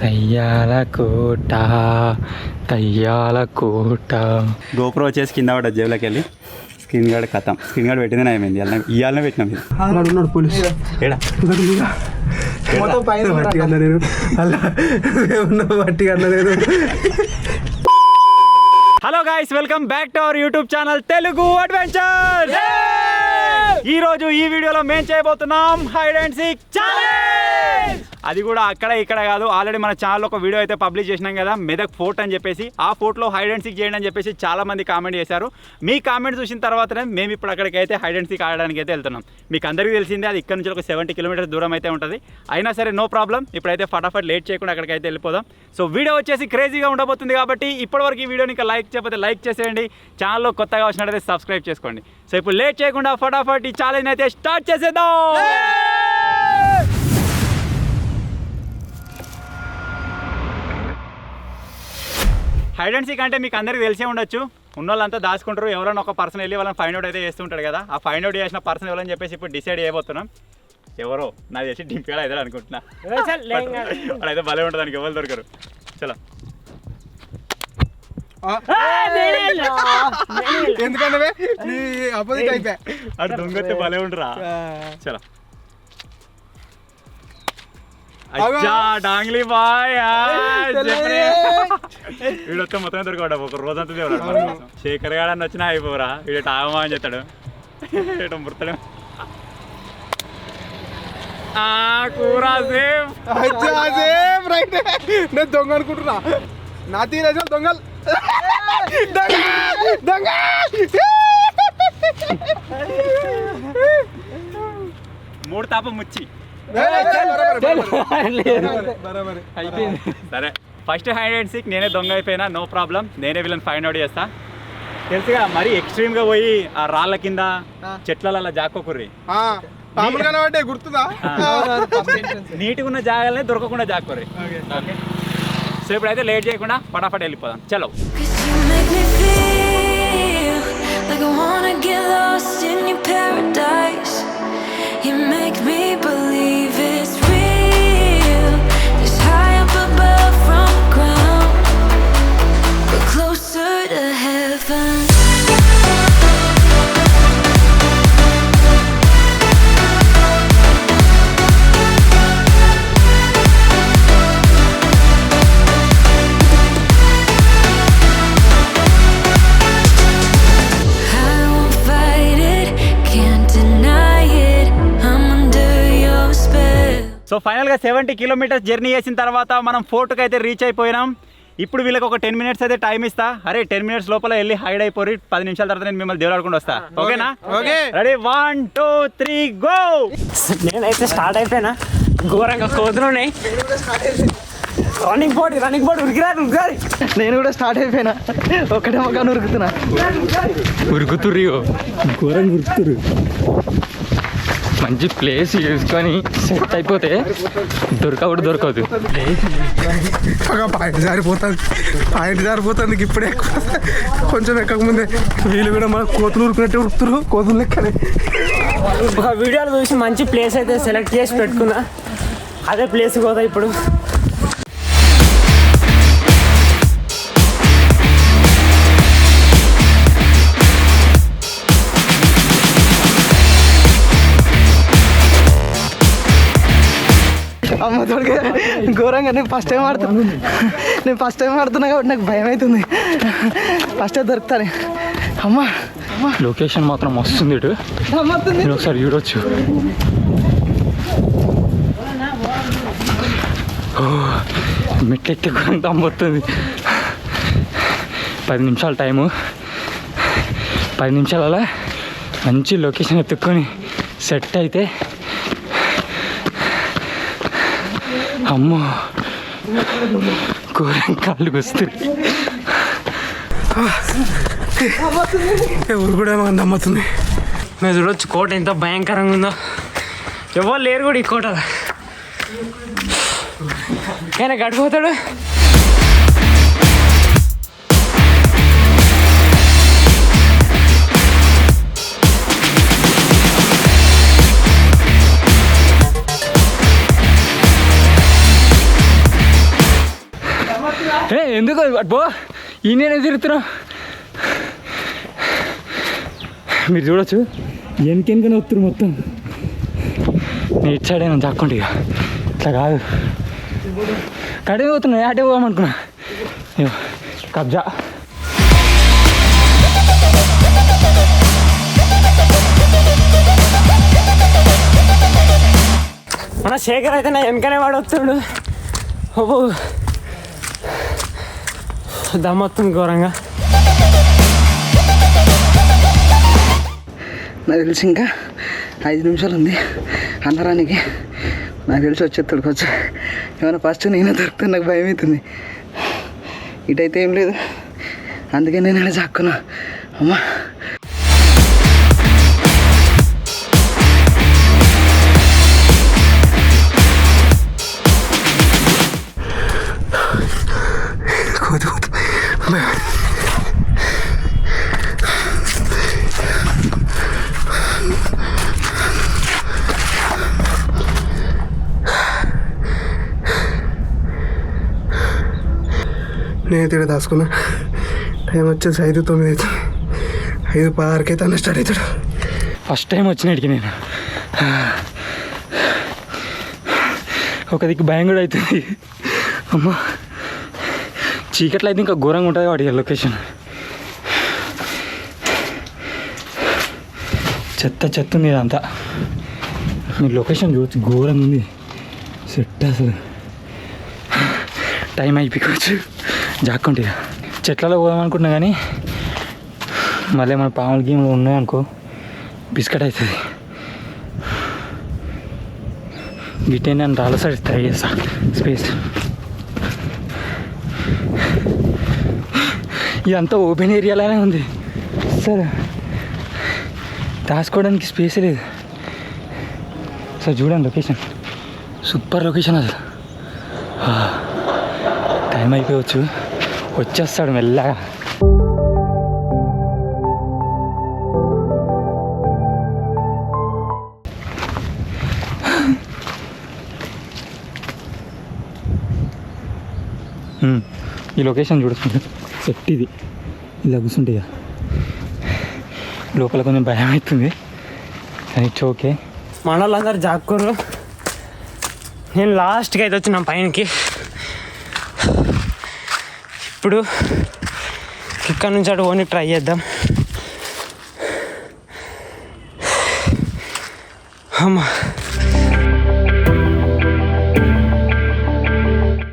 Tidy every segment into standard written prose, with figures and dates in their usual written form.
తయ్యాల కోట తయ్యాల కోట. GoPro వచ్చేసి కింద పడ్డ జేబులోకి వెళ్ళి స్క్రీన్ గార్డ్ కథం. స్క్రీన్ గార్డ్ పెట్టింది నయమైంది. ఇవాళనే పెట్టినాం. ఉన్నాడు పోలీసు. ఏడా బట్టి అన్న నేను అలా బట్టి అన్న నేను. Hello guys, welcome back to our YouTube channel Telugu adventure. ఈ రోజు ఈ వీడియోలో మేము చేయబోతున్నాం హైడ్ అండ్ సీక్ ఛాలెంజ్. అది కూడా అక్కడ ఇక్కడ కాదు, ఆల్రెడీ మన ఛానల్లో ఒక వీడియో అయితే పబ్లిష్ చేసినాం కదా, మెదక్ ఫోర్ట్ అని చెప్పేసి. ఆ ఫోర్ట్లో హైడ్ అండ్ సీక్ చేయండి అని చెప్పేసి చాలా మంది కామెంట్ చేశారు. మీ కామెంట్ చూసిన తర్వాతనే మేము ఇప్పుడు అక్కడికైతే హైడ్ అండ్ సీక్ ఆడడానికి అయితే వెళ్తున్నాం. మీకు అందరికీ తెలిసిందే, అది ఇక్కడ నుంచి ఒక 70 కిలోమీటర్స్ దూరం అయితే ఉంటుంది. అయినా సరే నో ప్రాబ్లం, ఇప్పుడైతే ఫటాఫట్ లేట్ చేయకుండా అక్కడికైతే వెళ్ళిపోదాం. సో వీడియో వచ్చేసి క్రేజీగా ఉండబోతుంది కాబట్టి ఇప్పటివరకు ఈ వీడియోని ఇంకా లైక్ చేయకపోతే లైక్ చేసేయండి. ఛానల్లో కొత్తగా వచ్చినట్టయితే సబ్స్క్రైబ్ చేసుకోండి. సో ఇప్పుడు లేట్ చేయకుండా ఫటాఫట్ ఈ ఛాలెంజ్ అయితే స్టార్ట్ చేసేద్దాం. హైడ్ అండ్ సీక్ అంటే మీకు అందరికీ తెలిసే ఉండొచ్చు. ఉన్నోళ్ళంతా దాచుకుంటారు, ఎవరైనా ఒక పర్సన్ వెళ్ళి వాళ్ళని ఫైండ్ అవుట్ అయితే చేస్తుంటాడు కదా. ఆ ఫైండ్ అవుట్ చేసిన పర్సన్ ఎవరని చెప్పేసి ఇప్పుడు డిసైడ్ చేయబోతున్నాం. ఎవరో నాకు చేసి డింపేడా అయితే అనుకుంటున్నా. అదైతే భలే ఉంటుంది, దానికి ఎవరు దొరకరు. చలో ఎందుకంటే అపోజిట్ అయిపోయా అటు దొంగతే భలే ఉండరా. చలో అచ్చా డాంగ్లీ బాయ్. వీడొస్తే మొత్తం దొరకడు, ఒక రోజంతా దేవుడు. శేఖర్ గారు అని వచ్చినా అయిపోరా, వీడు టాగమా అని చెప్తాడు. ఇటు ముడతాడు. కూర రైట్. నేను దొంగ అనుకుంటున్నా. నా తీరేజ దొంగలు దొంగ. మూడు తాప ముచ్చి. సరే, ఫస్ట్ హైడ్ అండ్ సీక్ నేనే దొంగ అయిపోయినా, నో ప్రాబ్లం. నేనే వీళ్ళని ఫైండ్ అవుట్ చేస్తా. తెలుసుగా, మరీ ఎక్స్ట్రీమ్ గా పోయి ఆ రాళ్ళ కింద చెట్ల జాక్కోకుర్రి. గుర్తుందా? నీట్గా ఉన్న జాగాలనే దొరకకుండా జాక్కోర్రి. ఓకే, సో ఇప్పుడైతే లేట్ చేయకుండా ఫటాఫట్ వెళ్ళిపోదాం. చలో. Like I wanna get lost in your paradise. You make me believe it's real. Just high up above from the ground, but closer to heaven. So ఫైనల్గా 70 కిలోమీటర్స్ జర్నీ చేసిన తర్వాత మనం ఫోర్ట్కి అయితే రీచ్ అయిపోయినాం. ఇప్పుడు వీళ్ళకి ఒక 10 మినిట్స్ అయితే టైం ఇస్తా. అరే 10 మినిట్స్ లోపల వెళ్ళి హైడ్ అయిపోయి 10 నిమిషాల తర్వాత నేను మిమ్మల్ని దేవులాడుకుంటూ వస్తా. ఓకేనా? Ready, 1 2 3 go. నేనైతే స్టార్ట్ అయిపోయినా. ఘోరంగా కోతులున్నాయి. Running board ఉరికిరారు. నేను కూడా స్టార్ట్ అయిపోయినా. ఒకటే మొక్క ఉరుకుతున్నా. ఉరుకుతుర్రి, ఘోరంగా ఉరుకుతుర్రు. మంచి ప్లేస్ చూసుకొని సెట్ అయిపోతే దొరకదు. పాయింట్ జారిపోతుంది. ఇప్పుడే కొంచెం ఎక్కకముందే వీళ్ళు కూడా మన కోతులు ఉరుకున్నట్టే ఉరుకుతురు. కోతులు లెక్కనే. ఒక వీడియోలో చూసి మంచి ప్లేస్ అయితే సెలెక్ట్ చేసి పెట్టుకున్నా. అదే ప్లేస్ పోతా ఇప్పుడు. అమ్మ తోడికి ఘోరంగా. నేను ఫస్ట్ టైం ఆడుతున్నా కాబట్టి నాకు భయం అవుతుంది. ఫస్ట్ దొరుకుతాను. అమ్మా లొకేషన్ మాత్రం వస్తుంది. ఇటు ఒకసారి చూడొచ్చు. మెట్లెక్కి ఘోరంగా అమ్మొస్తుంది. 10 నిమిషాల టైము. 10 నిమిషాల మంచి లొకేషన్ ఎత్తుక్కొని సెట్ అయితే అమ్మో ఘోరం కాళ్ళకి వస్తుంది. ఎవరు కూడా నమ్ముతుంది. మేము చూడొచ్చు కోట ఎంత భయంకరంగా ఉందో. ఎవరు లేరు కూడా ఈ కోట. ఆయన గడిపోతాడు. ఎందుకు బో ఈయన తిరుగుతున్నావు మీరు చూడొచ్చు వెనకెనకనే వస్తారు మొత్తం. నేను ఇటు సైడ్ అయినా చాక్కుంటే ఇక ఇట్లా కాదు కడే పోతున్నా అటే పోదామనుకున్నా కబ్జా. మన శేఖర్ అయితే నా వెనకనే వాడు వస్తాడు. ఓ దమ్మొస్తుంది ఘోరంగా. నాకు తెలిసి ఇంకా 5 నిమిషాలు ఉంది అందరానికి. నాకు తెలిసి వచ్చే తొడుకొచ్చు ఏమైనా ఫస్ట్ నేనే దొరుకుతాను. నాకు భయం అవుతుంది. ఇటైతే ఏం లేదు, అందుకే నేను ఇలా చాక్కున్నా. అమ్మా నేనైతే ఇక్కడ దాచుకున్నా. టైం వచ్చేసి 5:09 అవుతుంది. 5:16 అయితే అన్న స్టార్ట్ అవుతాడు. ఫస్ట్ టైం వచ్చినడికి నేను ఒక దిక్కు భయం కూడా అవుతుంది. అమ్మా చీకట్లో అయితే ఇంకా ఘోరంగా ఉంటుంది వాడి లొకేషన్. చెత్త ఉంది ఇదంతా. మీరు లొకేషన్ చూడచ్చు, ఘోరంగా ఉంది సెట్. అసలు టైం అయిపోవచ్చు జాక్కుంటే చెట్లలో పోదాం అనుకుంటున్నా కానీ మళ్ళీ మన పాములు గీములు ఉన్నాయనుకో బిస్కెట్ అవుతుంది. గిట్టే నేను రాళ్ళ సైడ్ ట్రై చేస్తా స్పేస్. ఇదంతా ఓపెన్ ఏరియాలోనే ఉంది. సరే దాచుకోవడానికి స్పేస్ లేదు. సార్ చూడండి లొకేషన్, సూపర్ లొకేషన్ అసలు. టైం అయిపోవచ్చు, వచ్చేస్తాడు మెల్లగా. ఈ లొకేషన్ చూడుతుంది సెట్. ఇది ఇలా కూర్చుంటే లోపల కొంచెం భయం అవుతుంది కానీ ఇట్స్ ఓకే. మన వాళ్ళందరూ జాక్కూరు. నేను లాస్ట్కి అయితే వచ్చిన పైనకి. ఇప్పుడు ఇక్కడ నుంచి అటు పోనీ ట్రై చేద్దాం. అమ్మా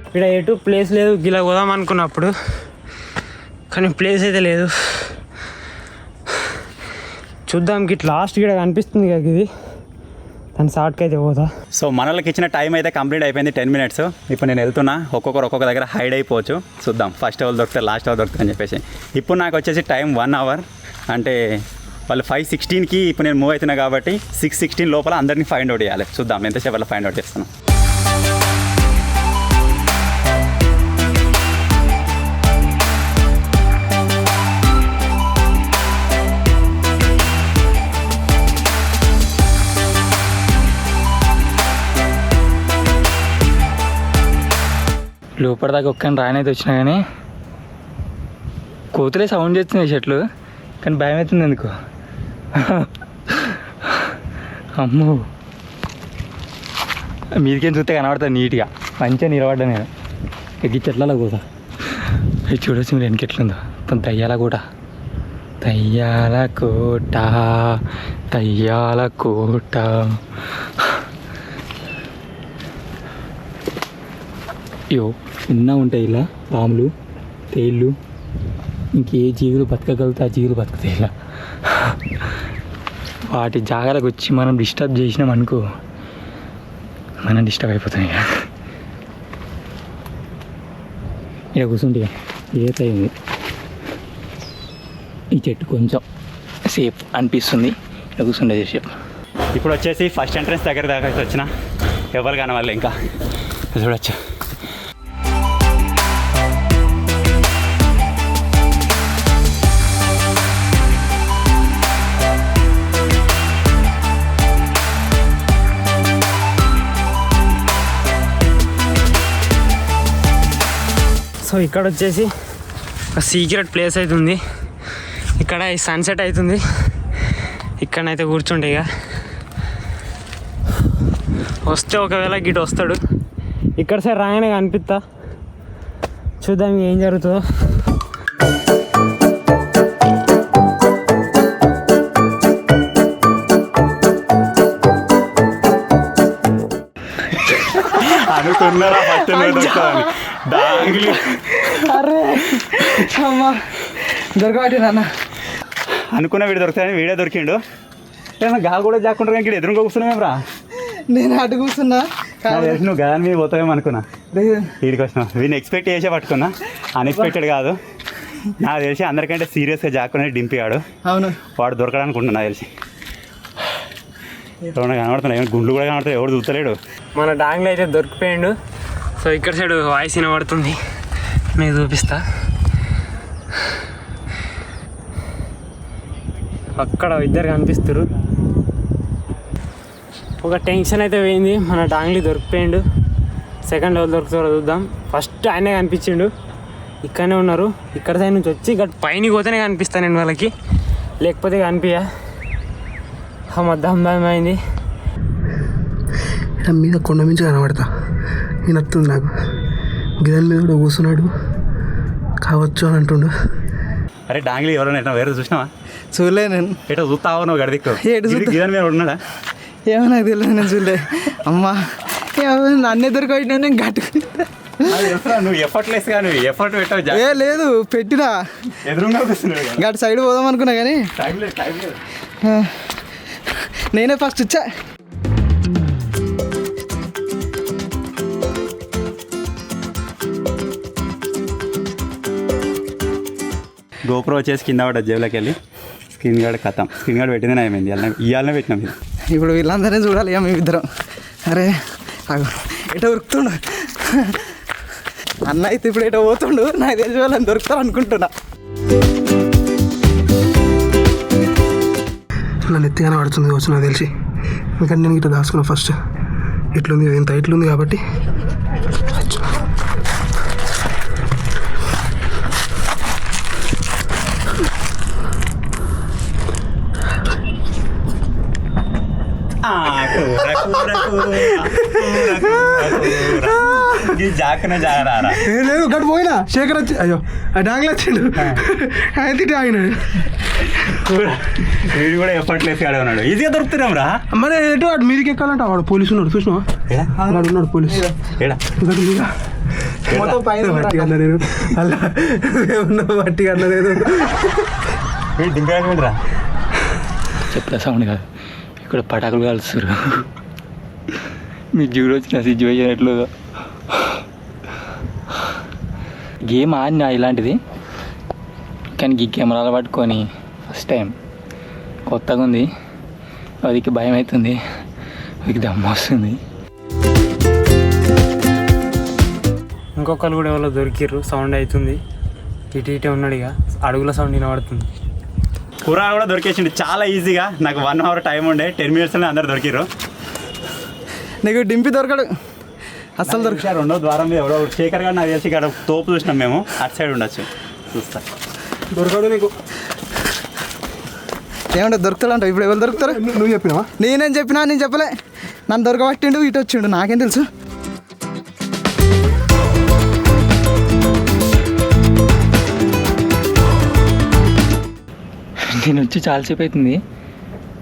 ఇక్కడ ఎటు ప్లేస్ లేదు. గిలా పోదాం అనుకున్నప్పుడు కానీ ప్లేస్ అయితే లేదు. చూద్దాం. గిట్ లాస్ట్ గిడ కనిపిస్తుంది కదా ఇది, దాని షార్ట్కి అయితే పోతా. సో మనకి ఇచ్చిన టైం అయితే కంప్లీట్ అయిపోయింది, 10 minutes. ఇప్పుడు నేను వెళ్తున్నా. ఒక్కొక్క దగ్గర హైడ్ అయిపోవచ్చు. చూద్దాం ఫస్ట్ ఎవరు దొరుకుతారు లాస్ట్ ఎవరు దొరుకుతారు అని చెప్పేసి. ఇప్పుడు నాకు వచ్చేసి టైం 1 hour. అంటే వాళ్ళు 5:16కి ఇప్పుడు నేను మూవ్ అవుతున్నా కాబట్టి 6:16 లోపల అందరినీ ఫైండ్ అవుట్ చేయాలి. చూద్దాం ఎంతసేపు వాళ్ళు ఫైండ్ అవుట్ చేస్తాను. లోపల దాకా ఒక్కని రానైతే వచ్చినా కానీ కోతులే సౌండ్ చేస్తున్నాయి చెట్లు, కానీ భయం అవుతుంది ఎందుకు. అమ్మో మీదికేం చూస్తే కనబడుతుంది నీట్గా. మంచిగా నిలబడ్డా నేను. ఎగ్గి చెట్లలో పోతా. అది చూడొచ్చు మీరు వెనక ఎట్లుందో. మొత్తం దయ్యాల కోట, దయ్యాల కోట, దయ్యాల కోట. అయ్యో ఎన్నో ఉంటాయి ఇలా పాములు, తేళ్ళు, ఇంకే జీవులు బతకగలుగుతా ఆ జీవులు బతుకుతాయి ఇలా. వాటి జాగాలకు వచ్చి మనం డిస్టర్బ్ చేసినాం అనుకో, మనం డిస్టర్బ్ అయిపోతాం. ఇక ఇక కూర్చుంటే ఏత అయింది. ఈ చెట్టు కొంచెం సేఫ్ అనిపిస్తుంది. ఇక కూర్చుంటే సేఫ్. ఇప్పుడు వచ్చేసి ఫస్ట్ ఎంట్రన్స్ దగ్గర దాకా వచ్చిన ఎవరు కనవాలి ఇంకా చూడొచ్చు. సో ఇక్కడ వచ్చేసి ఒక సీక్రెట్ ప్లేస్ అయితే ఉంది. ఇక్కడ ఈ సన్సెట్ అవుతుంది. ఇక్కడనైతే కూర్చుంటే ఇక వస్తే ఒకవేళ గిట్ వస్తాడు. ఇక్కడ సైడ్ రాగానే కనిపిస్తా. చూద్దాం ఏం జరుగుతుందో. అనుకున్నారా ఫస్ట్ డాంగ్లీ అరే అమ్మా దొరకబట్టి నాన్న అనుకున్న వీడు దొరుకుతాయని వీడే దొరికిండు. ఏమన్నా గాలి కూడా జాక్కుంటారు ఇక్కడ ఎదురుగా కూర్చున్నామేం రా. నేను అటు కూర్చున్నా. నాకు తెలిసి నువ్వు గదాని మీద పోతావేమో అనుకున్నా. లేదు వీడికి వచ్చినావు. వీడిని ఎక్స్పెక్ట్ చేసే పట్టుకున్నా. అన్ఎక్స్పెక్టెడ్ కాదు. నాకు తెలిసి అందరికంటే సీరియస్గా జాక్కునే డింపియాడు. అవును వాడు దొరకడానుకుంటున్నా నాకు తెలిసి. ఎవరైనా కనబడుతున్నాయి, ఏమైనా గుండ్లు కూడా కనబడతాయి, ఎవడు చూస్తలేడు. మన డాంగ్లో అయితే దొరికిపోయాడు. సో ఇక్కడ సైడ్ వాయిస్ వినబడుతుంది, మీకు చూపిస్తా. అక్కడ ఇద్దరు కనిపిస్తారు. ఒక టెన్షన్ అయితే పోయింది, మన డాంగ్లీ దొరికిపోయాడు. సెకండ్ లెవెల్ దొరుకుతారో చూద్దాం. ఫస్ట్ ఆయనే కనిపించిండు. ఇక్కడనే ఉన్నారు. ఇక్కడ సైడ్ నుంచి వచ్చి ఇక్కడ పైన పోతేనే కనిపిస్తాను నేను వాళ్ళకి, లేకపోతే కనిపించా. దమ్ అయింది. ఇక్కడ మీద కొండ నుంచి కనబడతా. నేను వస్తుంది నాకు. గిదాని మీద కూడా కూర్చున్నాడు కావచ్చు అని అంటుండు. అరే డాంగ్లీ ఎవరైనా ఎట్లా వేరే చూసినావా? చూడలే నేను. ఎటో చూస్తావో నువ్వు గడిదిక్కు ఎటు చూస్తా? గిదాని మీద ఉన్నాడా? ఏమో నాకు తెలియదు, నేను చూడలే. అమ్మా నన్నే దొరకబట్టినా నేను గట్టుకుంటా. నువ్వు ఎఫర్ట్ లెస్ గా నువ్వు ఎఫర్ట్ పెట్టావు. ఏ లేదు పెట్టినా ఎదురుగా కూర్చున్నావు. గటు సైడ్ పోదాం అనుకున్నా కానీ టైం లేదు. నేనే ఫస్ట్ వచ్చా. గోప్రో వచ్చేసి కింద పడ్డ జేబులోకి వెళ్ళి స్క్రీన్ గార్డ్ కథం. స్క్రీన్ గార్డ్ పెట్టింది ఏమైంది ఇవాళనే పెట్టినాం. ఇది ఇప్పుడు వీళ్ళందరినీ చూడాలి ఇక మేమిద్దరం. అరే ఎటో ఉరుకుతుండు అన్న. అయితే ఇప్పుడు ఎటో పోతుండు. నాకు తెలిసి వాళ్ళని దొరుకుతారు అనుకుంటున్నా. నన్ను ఎత్తిగానే పడుతుంది కావచ్చు నాకు తెలిసి. ఎందుకంటే నేను ఇట్లా దాచుకున్నా ఫస్ట్. ఇట్లుంది, ఇంత ఇట్లుంది కాబట్టి. జాకనే జాగరారా. లేదు గడు పోయినా శేఖర్ వచ్చి అయ్యో ఆ డాంగ్లు వచ్చిండు. అయితే ఆగినాడు. వీడు కూడా ఎఫర్ట్ లెస్ గాడే ఉన్నాడు. ఈజీగా దొరుకుతున్నాం రా. మరి ఎటు వాడు మీదకి ఎక్కాలంట. వాడు పోలీసు ఉన్నాడు చూసినావా? వాడు ఉన్నాడు పోలీసు. ఏడా గడు మీద మొత్తం పైన బట్టి అన్న నేను అలా ఏమన్నా బట్టి అన్న లేదు. వీడు దింపేరా. చెప్తా సౌండ్ కాదు, ఇక్కడ పటాకులు కాలుస్తారు. మీకు చూడు వచ్చిన సిచ్యువేషన్ ఎట్లుగా. గేమ్ ఆడినా ఇలాంటిది, కానీ ఈ కెమెరాలు పట్టుకొని ఫస్ట్ టైం కొత్తగా ఉంది. అదికి భయం అవుతుంది, అదికి దమ్ము వస్తుంది. ఇంకొకరు కూడా ఎవరో దొరికిర్రు. సౌండ్ అవుతుంది. ఇటే ఉన్నాడు. ఇక అడుగుల సౌండ్ వినబడుతుంది. కూర కూడా దొరికేసిండు చాలా ఈజీగా. నాకు 1 hour టైం ఉండే, 10 minutesలో అందరు దొరికిర్రు. నీకు డింపి దొరకడు అస్సలు దొరక. రెండో ద్వారం మీద ఎవడో శేఖర్ గారు నాకు తెలిసి ఇక్కడ తోపు చూసినాం మేము. అటు సైడ్ ఉండొచ్చు, చూస్తా. దొరకడు నీకు. ఏమంటే దొరుకుతాడంట. ఇప్పుడు ఎవరు దొరుకుతారు? నువ్వు చెప్పినావా? నేనేం చెప్పినా, నేను చెప్పలే. నన్ను దొరకబట్టిండు, ఇటు వచ్చిండు, నాకేం తెలుసు. నేను వచ్చి చాలాసేపు అవుతుంది,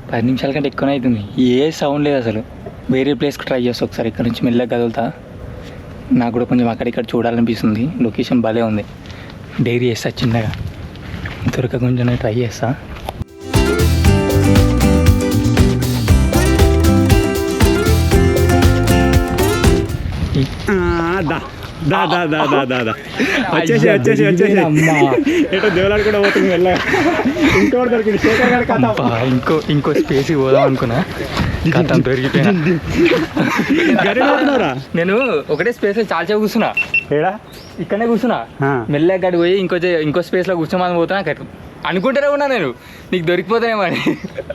10 నిమిషాల కంటే ఎక్కువనే అవుతుంది. ఏ సౌండ్ లేదు అసలు. వేరే ప్లేస్కి ట్రై చేస్తా ఒకసారి. ఇక్కడ నుంచి మెల్లగా కదులుతా. నాకు కూడా కొంచెం అక్కడిక్కడ చూడాలనిపిస్తుంది. లొకేషన్ భలే ఉంది. డైరీ చేస్తా చిన్నగా, దొరక కొంచెం ట్రై చేస్తా. వచ్చేసి ఎటో దేవలాడు కూడా పోతుంది వెళ్ళగా. ఇంకోటి దొరికింది శేఖర్ గారి కథ. ఇంకో స్పేస్ పోదాం అనుకున్నా, కథ దొరికిపోయినా. నేను ఒకటే స్పేస్ లో చాలా కూర్చున్నా. ఏడా ఇక్కడనే కూర్చున్నా. మెల్లగా గడి పోయి ఇంకో స్పేస్ లో కూర్చోమని పోతున్నా. అనుకుంటూనే ఉన్నా నేను, నీకు దొరికిపోతానేమని.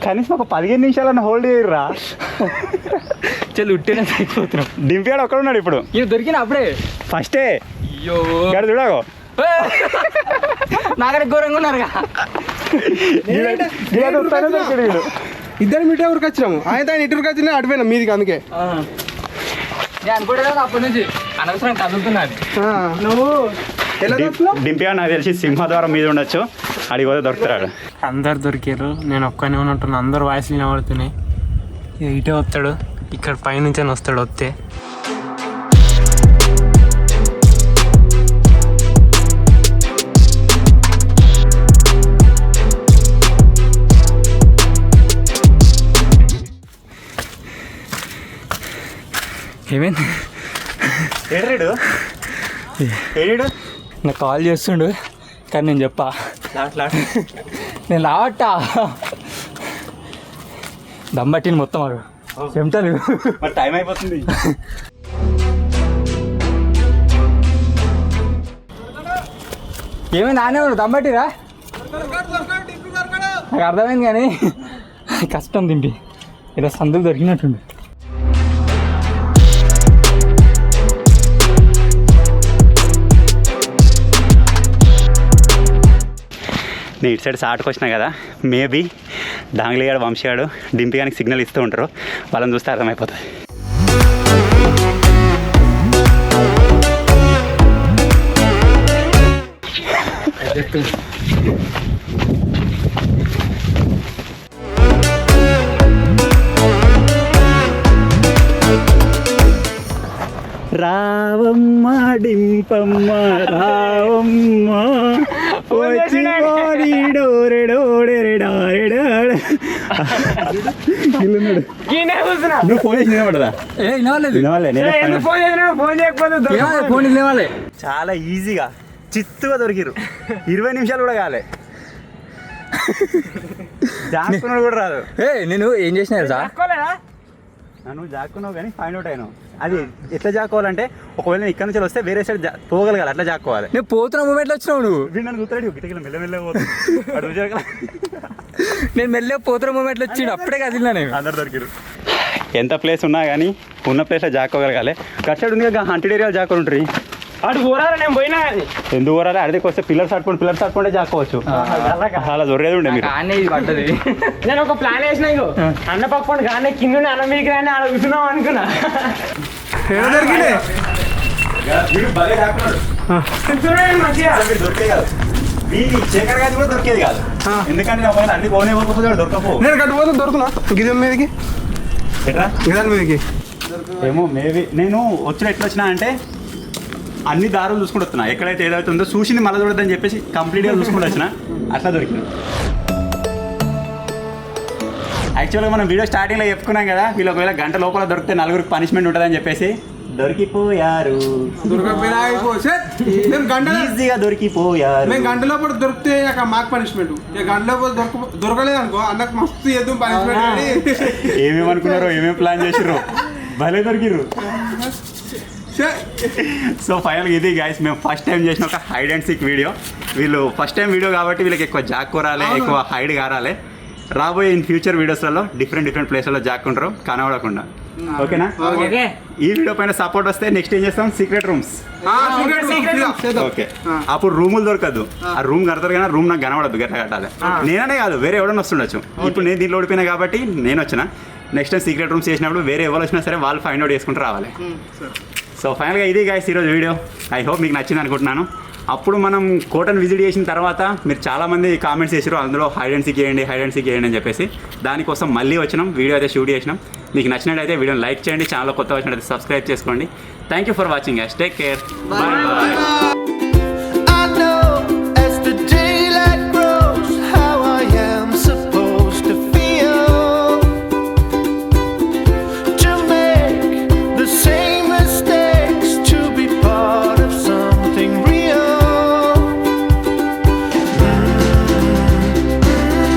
కనీసం ఒక 15 నిమిషాలన్నా హోల్డ్ చేయరా. చల్ ఉట్టేనే దొరికిపోతున్నాం. డింపియాడు ఒక్కడ ఉన్నాడు ఇప్పుడు. ఈయన దొరికిన అప్పుడే ఫస్టే గాడు చూడగో నాకడ ఘోరంగా ఉన్నారుగా. ఇద్దరు మీటర్ ఊరికి వచ్చినాము. ఆయన ఇటు ఊరికి వచ్చినా అడిపోయినా మీదికి. అందుకే నేను అనుకోలేదు అప్పటి నుంచి అనవసరం కదులుతున్నది. నువ్వు ఎలా డింపిగా నాకు తెలిసి సింహద్వారం మీద ఉండొచ్చు. అడిగి పోతే దొరుకుతాడు. అందరు దొరికారు, నేను ఒక్కనే ఉన్నట్టున్నా. అందరు వాయిస్లు వినబడుతున్నాయి. ఇటే వస్తాడు, ఇక్కడ పైనుంచి వస్తాడు. వస్తే ఏమైంది? ఏడు నాకు కాల్ చేస్తుండు కానీ నేను చెప్పా నేను రావట్టా దమ్మట్టిని మొత్తం అడు చెమటలు. మరి టైం అయిపోతుంది. ఏమైంది? నానే దమ్మట్టిరా? నాకు అర్థమైంది కానీ కష్టం దింపి ఇలా సందులు దొరికినట్టుండు. నేను ఇటు సైడ్ షార్ట్కి వచ్చినా కదా, మేబీ డాంగ్లీగాడు వంశీగాడు డింపిగానికి సిగ్నల్ ఇస్తూ ఉంటారు. వాళ్ళని చూస్తే అర్థమైపోతుంది. రావమ్మ డింపమ్మ రావమ్మ నువ్వు ఫోన్ చేసి వినపడదా? ఫోన్ లేవాలి. చాలా ఈజీగా చిత్తుగా దొరికిరు. 20 నిమిషాలు కూడా కాలే. జాక్కున్నాడు కూడా రాదు. నేను ఏం చేసిన నువ్వు జాక్కున్నావు కానీ ఫైండ్ అవుట్ అయినావు. అది ఎట్లా జాక్కోవాలంటే ఒకవేళ నేను ఇక్కడ నుంచి వస్తే వేరే సైడ్ పోగలగాలి. అట్లా జాక్కోవాలి. నేను పోతున్న మూమెంట్లో వచ్చినావు నువ్వు. నన్ను గుర్తాడు గిటగిల మెల్లమెల్ల పోతుంది. నేను మెల్లగా పోతున్న మూమెంట్లో వచ్చిండు. అప్పుడే కదిలినా నేను. అందరు దొరికిరు. ఎంత ప్లేస్ ఉన్నా కానీ ఉన్న ప్లేస్లో జాక్కోగలగాలి. కట్టడు ఉంది కదా, హంటెడ్ ఏరియాలో జాక్కొని ఉంటుంది. అటు పోరాలి, నేను పోయినా. అది ఎందుకు పోరాలి? అడికి వస్తే పిల్లర్స్ పట్టుకుంటే జాక్కోవచ్చు. అలా దొరికేది ఉండే మీరు. పడ్డది. నేను ఒక ప్లాన్ వేసిన, ఇగో అన్న పక్కన కానీ కింద అన్న మీకు రాని అలా కూర్చున్నాం అనుకున్నా. దొరికింది మంచిగా దొరికేది కాదు. ఎందుకంటే అన్ని పోనే దొరకపో. నేను కట్టుపోతే దొరుకునా గిదం మీదకి, గిదాని మీదకి. ఏమో మేబీ నేను వచ్చిన ఎట్లా వచ్చినా అంటే అన్ని దారులు చూసుకుంటూ వస్తున్నా. ఎక్కడైతే ఏదైతే ఉందో చూసింది మళ్ళీ చూడద్దని చెప్పేసి కంప్లీట్గా చూసుకుంటూ వచ్చిన. అట్లా దొరికింది. యాక్చువల్గా మనం వీడియో స్టార్టింగ్లో చెప్పుకున్నాం కదా, వీళ్ళు ఒకవేళ గంట లోపల దొరికితే 4గురికి పనిష్మెంట్ ఉంటుందని చెప్పేసి దొరికిపోయారు. ఈజీగా దొరికిపోయారు. మేము గంట లోపల దొరికితే మాకు పనిష్మెంట్, గంట లోపల దొరకలేదు అనుకో అన్నకు మస్తు చేద్దాం పనిష్మెంట్. ఏమేమనుకున్నారో, ఏమేమి ప్లాన్ చేసిర్రు, భలే దొరికిర్రు. సో ఫైనల్గా ఇది గైస్, మేము ఫస్ట్ టైం చేసిన ఒక హైడ్ అండ్ సీక్ వీడియో. వీళ్ళు ఫస్ట్ టైం వీడియో కాబట్టి వీళ్ళకి ఎక్కువ జాక్కురాలే, ఎక్కువ హైడ్ కారాలే. రాబోయే ఇన్ ఫ్యూచర్ వీడియోస్లలో డిఫరెంట్ ప్లేస్లలో జాక్కుంటారు కనబడకుండా. ఓకేనా? ఈ వీడియో పైన సపోర్ట్ వస్తే నెక్స్ట్ ఏం చేస్తాం, సీక్రెట్ రూమ్స్. ఓకే, అప్పుడు రూములు దొరకదు. ఆ రూమ్ కడతారు కానీ రూమ్ నాకు కనబడద్దు, గట్ల కట్టాలి. నేననే కాదు, వేరే ఎవడన్నా వస్తుండొచ్చు. ఇప్పుడు నేను దీంట్లో ఓడిపోయినా కాబట్టి నేను వచ్చిన. నెక్స్ట్ టైం సీక్రెట్ రూమ్స్ చేసినప్పుడు వేరే ఎవరు వచ్చినా సరే వాళ్ళు ఫైండ్ అవుట్ చేసుకుంటూ రావాలి. సో ఫైనల్గా ఇది గైస్ ఈరోజు వీడియో. ఐ హోప్ మీకు నచ్చింది అనుకుంటున్నాను. అప్పుడు మనం కోటను విజిట్ చేసిన తర్వాత మీరు చాలామంది కామెంట్స్ చేసారు, అందులో హైడ్ అండ్ సీక్ చేయండి అని చెప్పేసి. దానికోసం మళ్ళీ వచ్చినాం, వీడియో అయితే షూట్ చేసినాం. మీకు నచ్చినట్టయితే వీడియోని లైక్ చేయండి, ఛానల్ కొత్త వచ్చినట్టయితే సబ్స్క్రైబ్ చేసుకోండి. Thank you for watching. Take care, bye bye.